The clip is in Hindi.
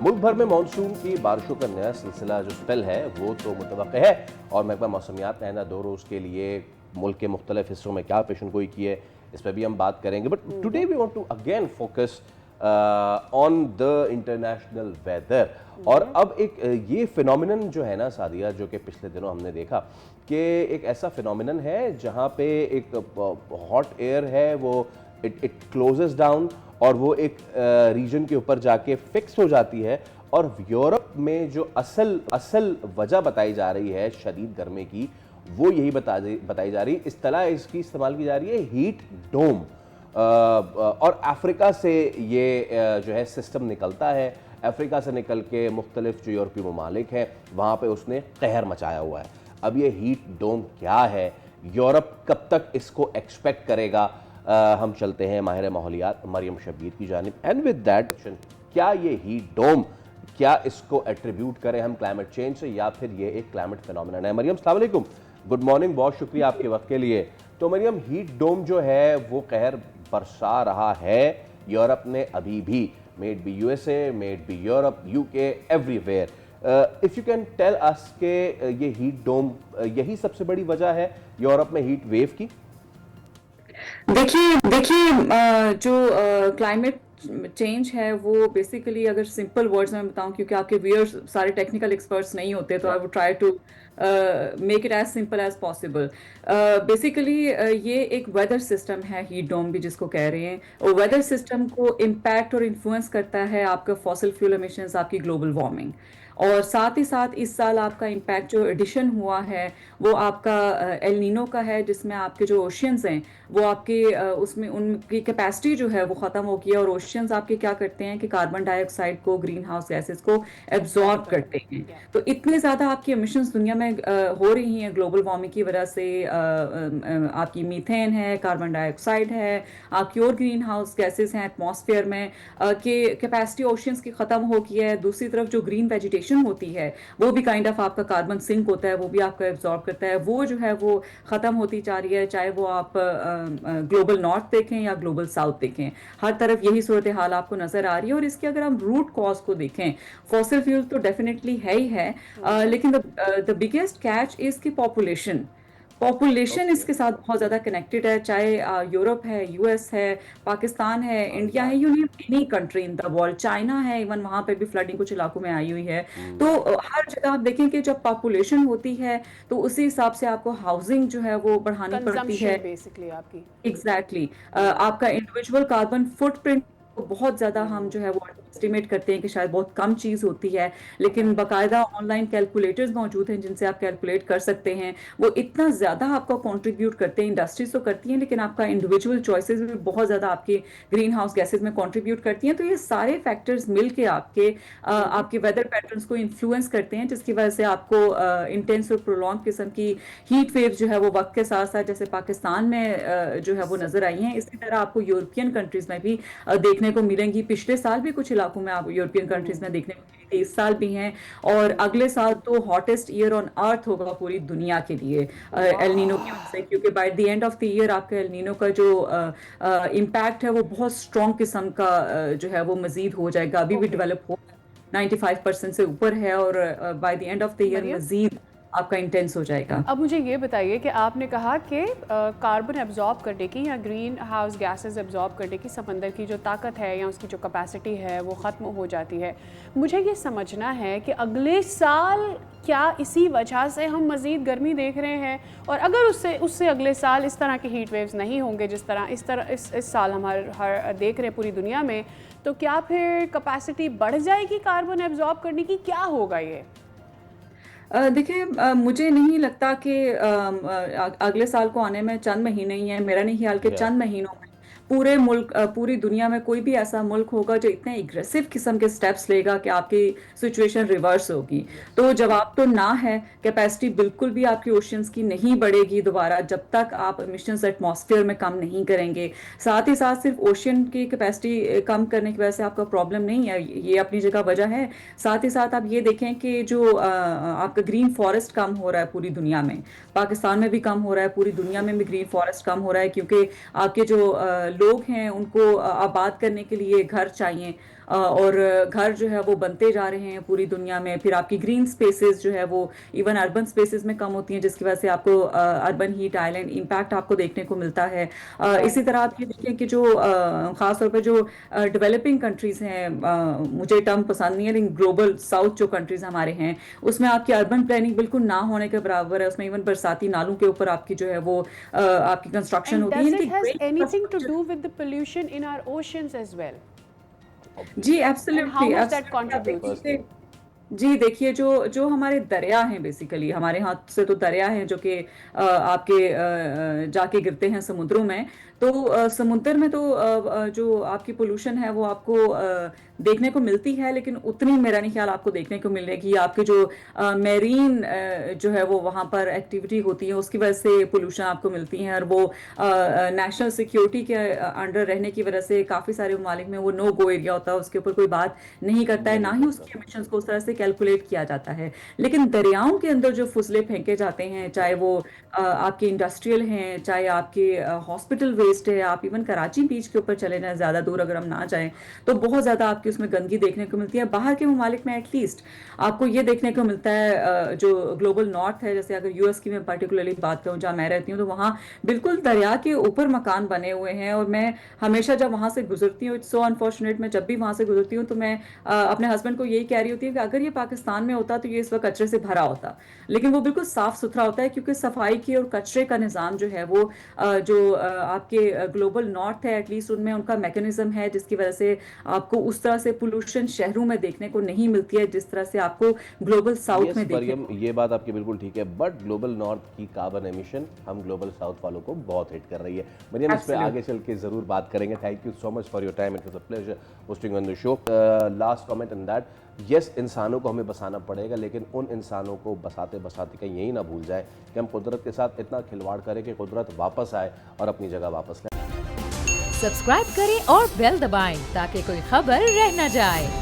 मुल्क भर में मानसून की बारिशों का नया सिलसिला जो स्पेल है वो तो मुतवक्के है और महकमा मौसमियात ने आइंदा 2 रोज़ के लिए मुल्क के मुख्तलिफ हिस्सों में क्या पेशन गोई की है इस पर भी हम बात करेंगे। But today we want to again focus on the international weather. और अब एक ये फिनोमिनन जो है ना सादिया, जो कि पिछले दिनों हमने देखा कि एक ऐसा फिनोमिनन है जहाँ पे एक हॉट एयर है वो इट क्लोजेस डाउन और वो एक रीजन के ऊपर जाके फिक्स हो जाती है। और यूरोप में जो असल वजह बताई जा रही है शदीद गर्मी की, वो यही बताई जा रही है, इस्तेलाह इसकी इस्तेमाल की जा रही है हीट डोम। और अफ्रीका से ये जो है सिस्टम निकलता है, अफ्रीका से निकल के मुख्तलिफ जो यूरोपीय ममालिक हैं वहाँ पे उसने कहर मचाया हुआ है। अब ये हीट डोम क्या है, यूरोप कब तक इसको एक्सपेक्ट करेगा? हम चलते हैं माहिर माहौलियात मरियम शब्बीर की जानिब। एंड विद दैट, क्या ये हीट डोम, क्या इसको एट्रीब्यूट करें हम क्लाइमेट चेंज से या फिर ये एक क्लाइमेट फिनोमिनन है? मरियम अस्सलाम वालेकुम, गुड मॉर्निंग, बहुत शुक्रिया आपके वक्त के लिए। तो मरियम, हीट डोम जो है वो कहर बरसा रहा है यूरोप में अभी भी, maybe USA, maybe Europe, UK, everywhere. If you can tell us के ये हीट डोम यही सबसे बड़ी वजह है यूरोप में हीट वेव की? देखिए देखिए जो क्लाइमेट चेंज है वो बेसिकली, अगर सिंपल वर्ड्स में बताऊं, क्योंकि आपके व्यूअर्स सारे टेक्निकल एक्सपर्ट्स नहीं होते, तो I would try to make it as simple as possible. Basically ये एक वेदर सिस्टम है, हीट डोम भी जिसको कह रहे हैं। और वेदर सिस्टम को इम्पैक्ट और इन्फ्लुएंस करता है आपका फॉसिल फ्यूल एमिशंस, आपकी ग्लोबल वार्मिंग। और साथ ही साथ इस साल आपका इम्पैक्ट जो एडिशन हुआ है वो आपका एल नीनो का है, जिसमें आपके जो ओशियंस हैं वो आपके उसमें उनकी कैपेसिटी जो है वो ख़त्म हो गई है। और ओशियंस आपके क्या करते हैं कि कार्बन डाइऑक्साइड को, ग्रीन हाउस गैसेस को एब्जॉर्ब करते हैं। तो इतने ज़्यादा आपकी एमिशंस दुनिया में हो रही हैं ग्लोबल वार्मिंग की वजह से। आपकी मीथेन है, कार्बन डाइऑक्साइड है, आपकी और ग्रीन हाउस गैसेस हैं एटमॉस्फेयर में, कि कैपेसिटी ओशियंस की ख़त्म हो गई है। दूसरी तरफ जो ग्रीन वेजिटेशन होती है वो भी काइंड ऑफ आपका कार्बन सिंक होता है, वो भी आपका एब्जॉर्ब करता है, वो जो है वो ख़त्म होती जा रही है। चाहे वो आप ग्लोबल नॉर्थ देखें या ग्लोबल साउथ देखें, हर तरफ यही सूरत हाल आपको नजर आ रही है। और इसके अगर हम रूट कॉज को देखें, फॉसिल फ्यूल तो डेफिनेटली है ही है, लेकिन द बिगेस्ट कैच इज की पॉपुलेशन। पॉपुलेशन इसके साथ बहुत ज्यादा कनेक्टेड है। चाहे यूरोप है, यूएस है, पाकिस्तान है, इंडिया है, you name any country in the world, China है, इवन वहां पे भी फ्लडिंग कुछ इलाकों में आई हुई है। तो हर जगह आप देखें कि जब पॉपुलेशन होती है तो उसी हिसाब से आपको हाउसिंग जो है वो बढ़ानी पड़ती है। बेसिकली आपकी एग्जैक्टली आपका इंडिविजुअल कार्बन फुटप्रिंट बहुत ज्यादा हम जो है वो एस्टिमेट करते हैं कि शायद बहुत कम चीज होती है, लेकिन बाकायदा ऑनलाइन कैलकुलेटर्स मौजूद हैं जिनसे आप कैलकुलेट कर सकते हैं। वो इतना ज्यादा आपको कंट्रीब्यूट करते हैं, इंडस्ट्रीज तो करती हैं लेकिन आपका इंडिविजुअल चॉइसेस भी बहुत ज्यादा आपके ग्रीन हाउस गैसेज में कंट्रीब्यूट करती हैं। तो ये सारे फैक्टर्स मिलके आपके वेदर पैटर्न्स को इन्फ्लुएंस करते हैं, जिसकी वजह से आपको इंटेंस और प्रोलॉन्ग किस्म की हीट वेव जो है वो वक्त के साथ साथ जैसे पाकिस्तान में जो है वो नजर आई हैं, इसी तरह आपको यूरोपियन कंट्रीज में भी देखने को मिलेंगी। पिछले साल भी कुछ इलाकों में आप यूरोपियन कंट्रीज में देखने को मिली थी, इस साल भी हैं। और अगले साल तो हॉटेस्ट ईयर ऑन अर्थ होगा पूरी दुनिया के लिए एल नीनो की वजह से, क्योंकि bye the end of the year आपका एल नीनो का जो इम्पैक्ट है वो बहुत स्ट्रॉन्ग किस्म का जो है वो मजीद हो जाएगा। अभी भी डेवलप हो 95% से ऊपर है, और by the end of the year मजीद आपका इंटेंस हो जाएगा। अब मुझे ये बताइए कि आपने कहा कि कार्बन एब्जॉर्ब करने की या ग्रीन हाउस गैसेस एब्जॉर्ब करने की समंदर की जो ताकत है या उसकी जो कैपेसिटी है वो ख़त्म हो जाती है। मुझे ये समझना है कि अगले साल क्या इसी वजह से हम मज़ीद गर्मी देख रहे हैं, और अगर उससे अगले साल इस तरह के हीट वेव्स नहीं होंगे जिस तरह इस साल हर देख रहे हैं पूरी दुनिया में, तो क्या फिर कैपेसिटी बढ़ जाएगी कार्बन एब्जॉर्ब करने की? क्या होगा ये? देखिए, मुझे नहीं लगता कि अगले साल को आने में चंद महीने ही हैं। मेरा नहीं ख्याल कि चंद महीनों में पूरे मुल्क, पूरी दुनिया में कोई भी ऐसा मुल्क होगा जो इतने एग्रेसिव किस्म के स्टेप्स लेगा कि आपकी सिचुएशन रिवर्स होगी। तो जवाब तो ना है। कैपेसिटी बिल्कुल भी आपकी ओशंस की नहीं बढ़ेगी दोबारा जब तक आप एमिशंस एटमॉस्फेयर में कम नहीं करेंगे। साथ ही साथ सिर्फ ओशन की कैपेसिटी कम करने की वजह से आपका प्रॉब्लम नहीं है, ये अपनी जगह वजह है। साथ ही साथ आप ये देखें कि जो आपका ग्रीन फॉरेस्ट कम हो रहा है पूरी दुनिया में, पाकिस्तान में भी कम हो रहा है, पूरी दुनिया में भी ग्रीन फॉरेस्ट कम हो रहा है, क्योंकि आपके जो लोग हैं उनको आबाद करने के लिए घर चाहिए। और घर जो है वो बनते जा रहे हैं पूरी दुनिया में। फिर आपकी ग्रीन स्पेसेस जो है वो इवन अर्बन स्पेसेस में कम होती हैं, जिसकी वजह से आपको अर्बन हीट आइलैंड इम्पैक्ट आपको देखने को मिलता है। इसी तरह आप ये देखें कि जो खास तौर पे जो डेवलपिंग कंट्रीज हैं, मुझे टर्म पसंद नहीं है लेकिन ग्लोबल साउथ जो कंट्रीज हमारे हैं, उसमें आपकी अर्बन प्लानिंग बिल्कुल ना होने के बराबर है। उसमें इवन बरसाती नालों के ऊपर आपकी जो है वो आपकी कंस्ट्रक्शन And होती does है। it has anything to do with the pollution in our oceans as well? जी And how much that contributes? जी देखिए, जो हमारे दरिया हैं, बेसिकली हमारे हाथ से तो दरिया हैं जो कि आपके जाके गिरते हैं समुद्रों में। तो समुद्र में तो जो आपकी पोल्यूशन है वो आपको देखने को मिलती है, लेकिन उतनी मेरा नहीं ख्याल आपको देखने को मिलेगी। आपके जो मेरीन जो है वो वहाँ पर एक्टिविटी होती है, उसकी वजह से पोल्यूशन आपको मिलती है। और वो नेशनल सिक्योरिटी के अंडर रहने की वजह से काफ़ी सारे ममालिक में वो नो गो एरिया होता है, उसके ऊपर कोई बात नहीं करता है, ना ही उसके एमिशंस को उस तरह से कैलकुलेट किया जाता है। लेकिन दरियाओं के अंदर जो फुजले फेंके जाते हैं, चाहे वो आपके इंडस्ट्रियल हैं, चाहे आपके हॉस्पिटल वेस्ट है, आप इवन कराची बीच के ऊपर चले जाएं, ज़्यादा दूर अगर हम ना जाएं तो बहुत ज़्यादा आपकी उसमें गंदगी देखने को मिलती है। बाहर के ममालिक में एटलीस्ट आपको ये देखने को मिलता है, जो ग्लोबल नॉर्थ है, जैसे अगर यूएस की मैं पर्टिकुलरली बात करूँ जहाँ मैं रहती हूँ, तो वहाँ बिल्कुल दरिया के ऊपर मकान बने हुए हैं। और मैं हमेशा जब वहाँ से गुजरती हूँ, इट्स सो अनफॉर्चुनेट, मैं जब भी वहाँ से गुजरती हूँ तो मैं अपने हस्बैंड को यही कह रही होती हूँ कि अगर ये पाकिस्तान में होता तो ये इस वक्त कचरे से भरा होता, लेकिन वो बिल्कुल साफ सुथरा होता है, क्योंकि सफाई की और कचरे का निज़ाम जो है वो जो आपके ग्लोबल नॉर्थ है एटलीस्ट उनमें उनका मैकेनिज्म है, जिसकी वजह से आपको उस तरह से पोल्यूशन शहरों में देखने को नहीं मिलती है जिस तरह से आपको ग्लोबल साउथ में देखने मरियम, ये बात आपकी बिल्कुल ठीक है, बट ग्लोबल नॉर्थ की कार्बन एमिशन हम ग्लोबल साउथ वालों को बहुत हिट कर रही है। मरियम, इस पे आगे चल के जरूर बात करेंगे। Thank you so much for your time, it was a pleasure hosting on the show. Last comment in that, yes, इंसानों को हमें बसाना पड़ेगा, लेकिन उन इंसानों को बसाते बसाते कहीं यही ना भूल जाए कि हम कुदरत के साथ इतना खिलवाड़ करें कि कुदरत वापस आए और अपनी जगह वापस ले। सब्सक्राइब करें और बेल दबाएं ताकि कोई खबर रह न जाए।